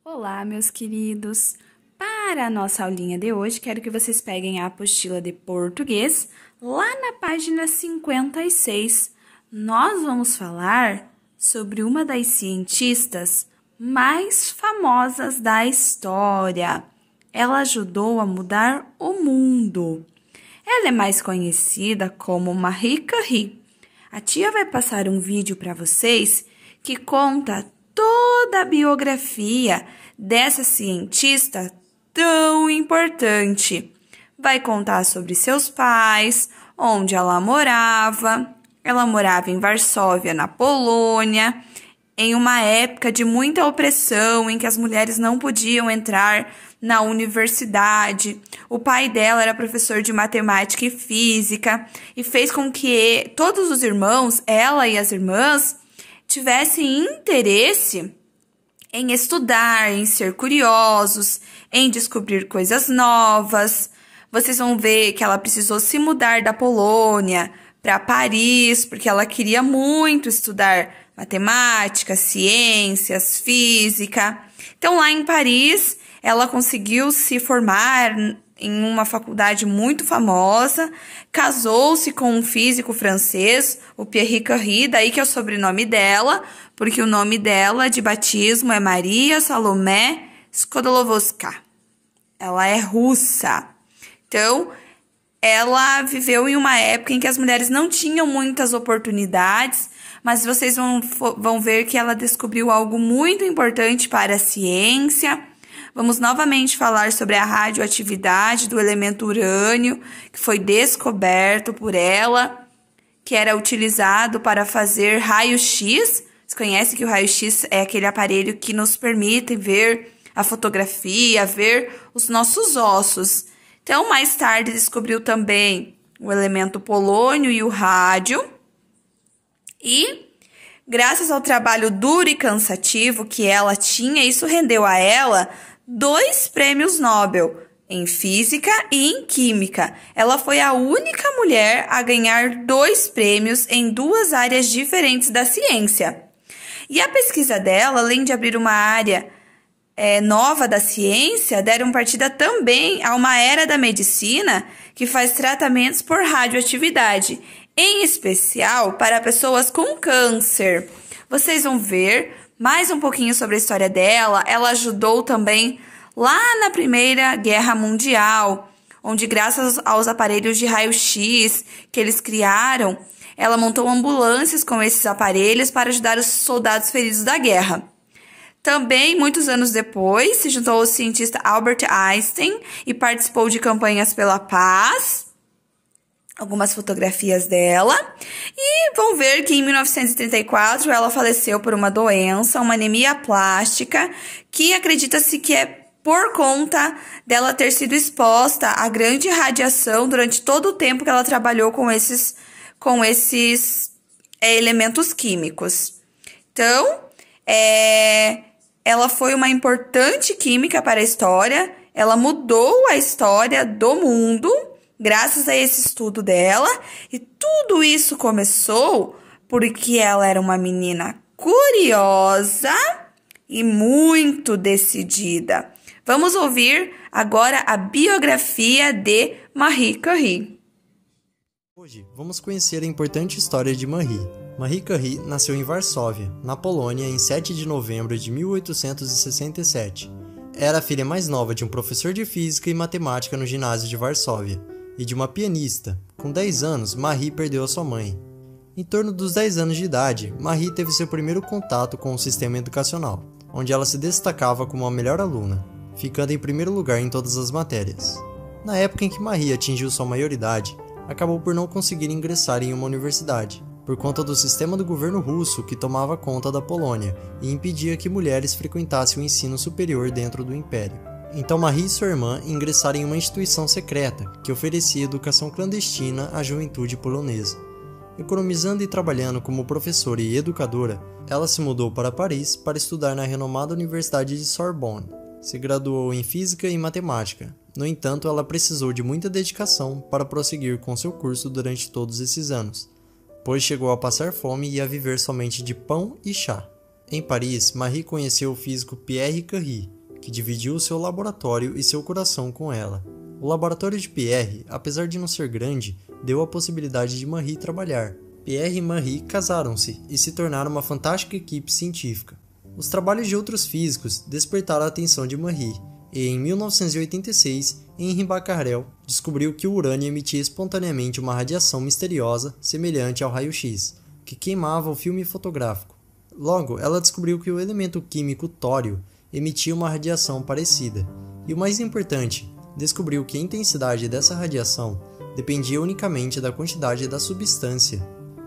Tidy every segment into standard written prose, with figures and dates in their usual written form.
Olá, meus queridos! Para a nossa aulinha de hoje, quero que vocês peguem a apostila de português, lá na página 56. Nós vamos falar sobre uma das cientistas mais famosas da história. Ela ajudou a mudar o mundo. Ela é mais conhecida como Marie Curie. A tia vai passar um vídeo para vocês que conta toda a biografia dessa cientista tão importante. Vai contar sobre seus pais, onde ela morava. Ela morava em Varsóvia, na Polônia, em uma época de muita opressão, em que as mulheres não podiam entrar na universidade. O pai dela era professor de matemática e física e fez com que todos os irmãos, ela e as irmãs, tivessem interesse em estudar, em ser curiosos, em descobrir coisas novas. Vocês vão ver que ela precisou se mudar da Polônia para Paris, porque ela queria muito estudar matemática, ciências, física. Então, lá em Paris, ela conseguiu se formar em uma faculdade muito famosa, casou-se com um físico francês, o Pierre Curie, daí que é o sobrenome dela, porque o nome dela de batismo é Maria Salomé Skłodowska. Ela é russa. Então, ela viveu em uma época em que as mulheres não tinham muitas oportunidades, mas vocês vão ver que ela descobriu algo muito importante para a ciência. Vamos novamente falar sobre a radioatividade do elemento urânio, que foi descoberto por ela, que era utilizado para fazer raio-x. Você conhece que o raio-x é aquele aparelho que nos permite ver a fotografia, ver os nossos ossos. Então, mais tarde, descobriu também o elemento polônio e o rádio. E, graças ao trabalho duro e cansativo que ela tinha, isso rendeu a ela 2 prêmios Nobel em Física e em Química. Ela foi a única mulher a ganhar 2 prêmios em 2 áreas diferentes da ciência. E a pesquisa dela, além de abrir uma área nova da ciência, deram partida também a uma era da medicina que faz tratamentos por radioatividade, em especial para pessoas com câncer. Vocês vão ver mais um pouquinho sobre a história dela. Ela ajudou também lá na Primeira Guerra Mundial, onde graças aos aparelhos de raio-x que eles criaram, ela montou ambulâncias com esses aparelhos para ajudar os soldados feridos da guerra. Também, muitos anos depois, se juntou ao cientista Albert Einstein e participou de campanhas pela paz. Algumas fotografias dela. E vão ver que em 1934 ela faleceu por uma doença, uma anemia plástica, que acredita-se que é por conta dela ter sido exposta à grande radiação durante todo o tempo que ela trabalhou com esses elementos químicos. Então, ela foi uma importante química para a história. Ela mudou a história do mundo graças a esse estudo dela, e tudo isso começou porque ela era uma menina curiosa e muito decidida. Vamos ouvir agora a biografia de Marie Curie. Hoje vamos conhecer a importante história de Marie. Marie Curie nasceu em Varsóvia, na Polônia, em 7 de novembro de 1867. Era a filha mais nova de um professor de física e matemática no ginásio de Varsóvia e de uma pianista. Com 10 anos, Marie perdeu a sua mãe. Em torno dos 10 anos de idade, Marie teve seu primeiro contato com o sistema educacional, onde ela se destacava como a melhor aluna, ficando em primeiro lugar em todas as matérias. Na época em que Marie atingiu sua maioridade, acabou por não conseguir ingressar em uma universidade, por conta do sistema do governo russo que tomava conta da Polônia e impedia que mulheres frequentassem o ensino superior dentro do império. Então Marie e sua irmã ingressaram em uma instituição secreta que oferecia educação clandestina à juventude polonesa. Economizando e trabalhando como professora e educadora, ela se mudou para Paris para estudar na renomada Universidade de Sorbonne. Se graduou em Física e Matemática. No entanto, ela precisou de muita dedicação para prosseguir com seu curso durante todos esses anos, pois chegou a passar fome e a viver somente de pão e chá. Em Paris, Marie conheceu o físico Pierre Curie, que dividiu seu laboratório e seu coração com ela. O laboratório de Pierre, apesar de não ser grande, deu a possibilidade de Marie trabalhar. Pierre e Marie casaram-se e se tornaram uma fantástica equipe científica. Os trabalhos de outros físicos despertaram a atenção de Marie, e em 1986, Henri Becquerel descobriu que o urânio emitia espontaneamente uma radiação misteriosa semelhante ao raio-x, que queimava o filme fotográfico. Logo, ela descobriu que o elemento químico tório emitia uma radiação parecida. E o mais importante, descobriu que a intensidade dessa radiação dependia unicamente da quantidade da substância.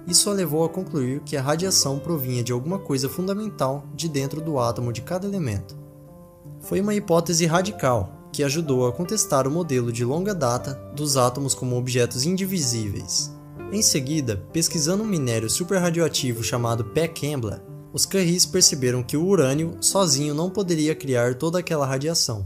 Isso a levou a concluir que a radiação provinha de alguma coisa fundamental de dentro do átomo de cada elemento. Foi uma hipótese radical, que ajudou a contestar o modelo de longa data dos átomos como objetos indivisíveis. Em seguida, pesquisando um minério superradioativo chamado pCambla, os Curies perceberam que o urânio sozinho não poderia criar toda aquela radiação.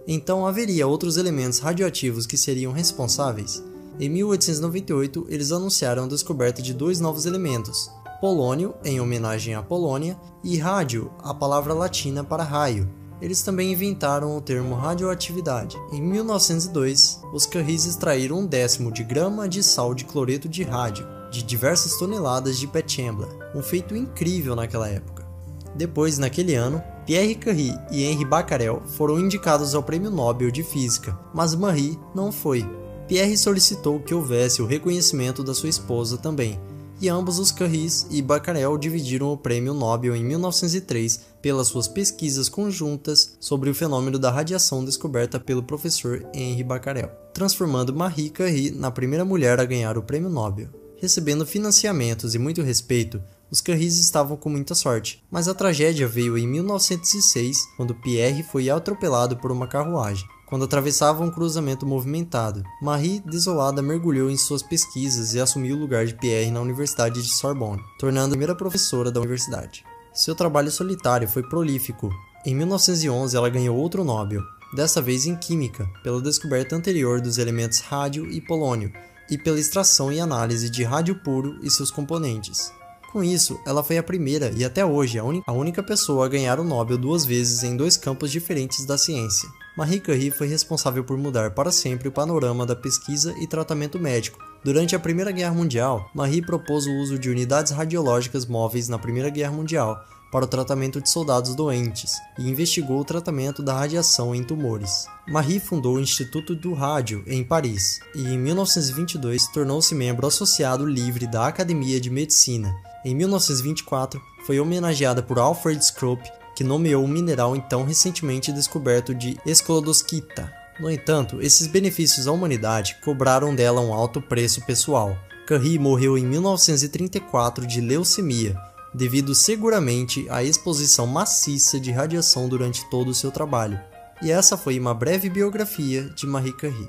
Então haveria outros elementos radioativos que seriam responsáveis. Em 1898, eles anunciaram a descoberta de 2 novos elementos, polônio, em homenagem à Polônia, e rádio, a palavra latina para raio. Eles também inventaram o termo radioatividade. Em 1902, os Curies extraíram 1/10 de grama de sal de cloreto de rádio, de diversas toneladas de pCambla, um feito incrível naquela época. Depois, naquele ano, Pierre Curie e Henri Becquerel foram indicados ao Prêmio Nobel de Física, mas Marie não foi. Pierre solicitou que houvesse o reconhecimento da sua esposa também, e ambos os Curies e Becquerel dividiram o Prêmio Nobel em 1903 pelas suas pesquisas conjuntas sobre o fenômeno da radiação descoberta pelo professor Henri Becquerel, transformando Marie Curie na primeira mulher a ganhar o Prêmio Nobel. Recebendo financiamentos e muito respeito, os Curies estavam com muita sorte, mas a tragédia veio em 1906, quando Pierre foi atropelado por uma carruagem, quando atravessava um cruzamento movimentado. Marie, desolada, mergulhou em suas pesquisas e assumiu o lugar de Pierre na Universidade de Sorbonne, tornando-a a primeira professora da universidade. Seu trabalho solitário foi prolífico. Em 1911, ela ganhou outro Nobel, dessa vez em Química, pela descoberta anterior dos elementos rádio e polônio, e pela extração e análise de rádio puro e seus componentes. Com isso, ela foi a primeira e até hoje a única pessoa a ganhar o Nobel 2 vezes em 2 campos diferentes da ciência. Marie Curie foi responsável por mudar para sempre o panorama da pesquisa e tratamento médico. Durante a Primeira Guerra Mundial, Marie propôs o uso de unidades radiológicas móveis na Primeira Guerra Mundial para o tratamento de soldados doentes e investigou o tratamento da radiação em tumores. Marie fundou o Instituto do Rádio em Paris e em 1922 tornou-se membro associado livre da Academia de Medicina. Em 1924, foi homenageada por Alfred Scrope, que nomeou o mineral então recentemente descoberto de esclodosquita. No entanto, esses benefícios à humanidade cobraram dela um alto preço pessoal. Curie morreu em 1934 de leucemia, devido seguramente à exposição maciça de radiação durante todo o seu trabalho. E essa foi uma breve biografia de Marie Curie.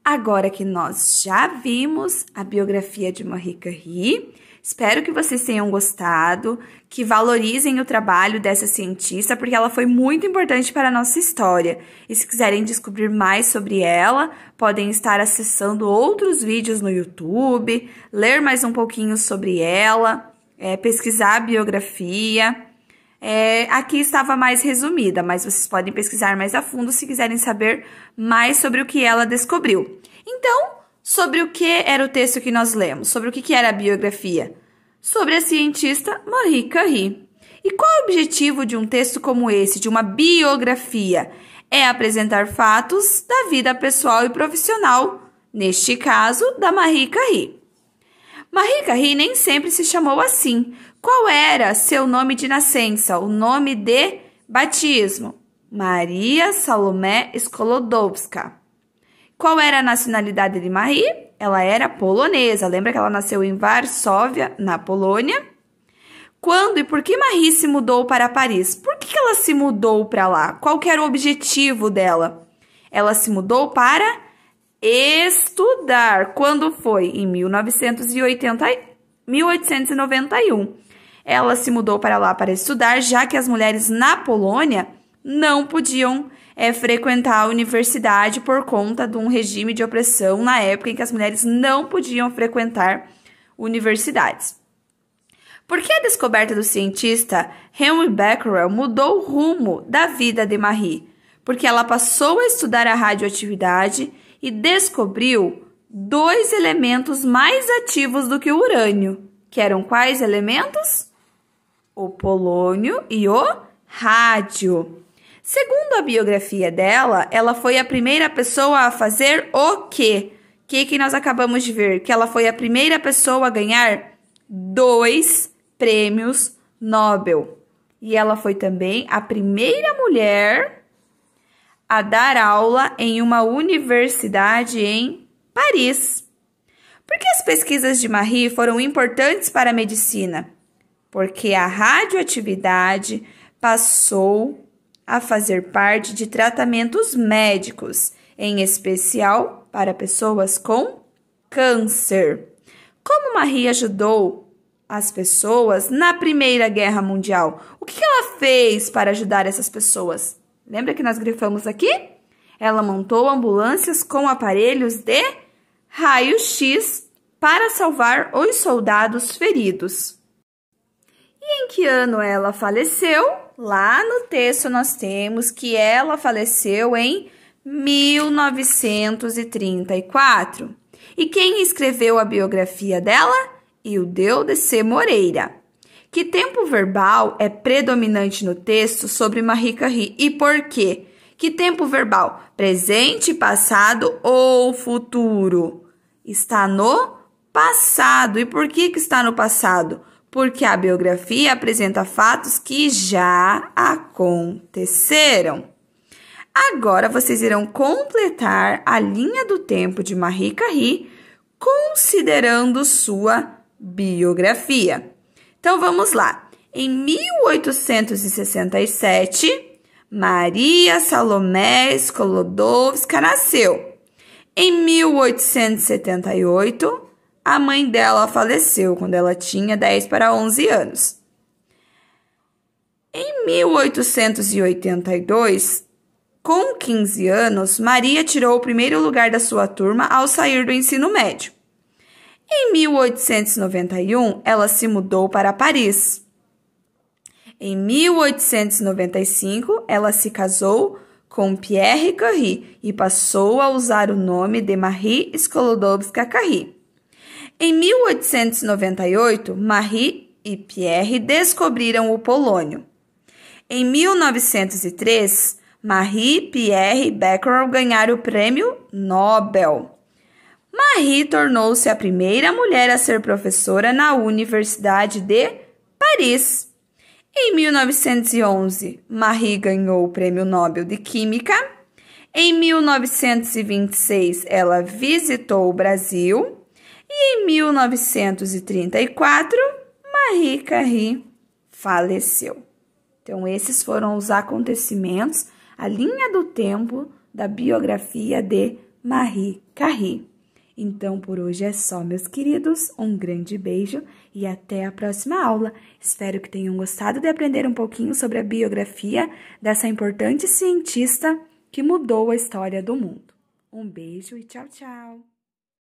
Agora que nós já vimos a biografia de Marie Curie, espero que vocês tenham gostado, que valorizem o trabalho dessa cientista, porque ela foi muito importante para a nossa história. E se quiserem descobrir mais sobre ela, podem estar acessando outros vídeos no YouTube, ler mais um pouquinho sobre ela, pesquisar a biografia. Aqui estava mais resumida, mas vocês podem pesquisar mais a fundo se quiserem saber mais sobre o que ela descobriu. Então, sobre o que era o texto que nós lemos? Sobre o que era a biografia? Sobre a cientista Marie Curie. E qual é o objetivo de um texto como esse, de uma biografia? É apresentar fatos da vida pessoal e profissional, neste caso, da Marie Curie. Marie Curie nem sempre se chamou assim. Qual era seu nome de nascença, o nome de batismo? Maria Salomé Skolodowska. Qual era a nacionalidade de Marie? Ela era polonesa. Lembra que ela nasceu em Varsóvia, na Polônia? Quando e por que Marie se mudou para Paris? Por que ela se mudou para lá? Qual que era o objetivo dela? Ela se mudou para estudar. Quando foi? Em 1891. Ela se mudou para lá para estudar, já que as mulheres na Polônia não podiam frequentar a universidade por conta de um regime de opressão na época em que as mulheres não podiam frequentar universidades. Por que a descoberta do cientista Henri Becquerel mudou o rumo da vida de Marie? porque ela passou a estudar a radioatividade e descobriu 2 elementos mais ativos do que o urânio, que eram quais elementos? O polônio e o rádio. Segundo a biografia dela, ela foi a primeira pessoa a fazer o quê? O que nós acabamos de ver? Que ela foi a primeira pessoa a ganhar 2 prêmios Nobel. E ela foi também a primeira mulher a dar aula em uma universidade em Paris. Por que as pesquisas de Marie foram importantes para a medicina? Porque a radioatividade passou a fazer parte de tratamentos médicos, em especial para pessoas com câncer. Como Marie ajudou as pessoas na Primeira Guerra Mundial? O que ela fez para ajudar essas pessoas? Lembra que nós grifamos aqui? Ela montou ambulâncias com aparelhos de raio-x para salvar os soldados feridos. E em que ano ela faleceu? Lá no texto nós temos que ela faleceu em 1934. E quem escreveu a biografia dela? Ildeu-de-C. Moreira. Que tempo verbal é predominante no texto sobre Marie Curie e por quê? Que tempo verbal? Presente, passado ou futuro? Está no passado. E por que está no passado? Porque a biografia apresenta fatos que já aconteceram. Agora vocês irão completar a linha do tempo de Marie Curie considerando sua biografia. Então vamos lá. Em 1867, Maria Salomé Sklodowska nasceu. Em 1878, a mãe dela faleceu quando ela tinha 10 para 11 anos. Em 1882, com 15 anos, Maria tirou o primeiro lugar da sua turma ao sair do ensino médio. Em 1891, ela se mudou para Paris. Em 1895, ela se casou com Pierre Curie e passou a usar o nome de Marie Sklodowska-Curie. Em 1898, Marie e Pierre descobriram o polônio. Em 1903, Marie, Pierre e Becquerel ganharam o prêmio Nobel. Marie tornou-se a primeira mulher a ser professora na Universidade de Paris. Em 1911, Marie ganhou o Prêmio Nobel de Química. Em 1926, ela visitou o Brasil. E em 1934, Marie Curie faleceu. Então, esses foram os acontecimentos, a linha do tempo da biografia de Marie Curie. Então, por hoje é só, meus queridos. Um grande beijo e até a próxima aula. Espero que tenham gostado de aprender um pouquinho sobre a biografia dessa importante cientista que mudou a história do mundo. Um beijo e tchau, tchau!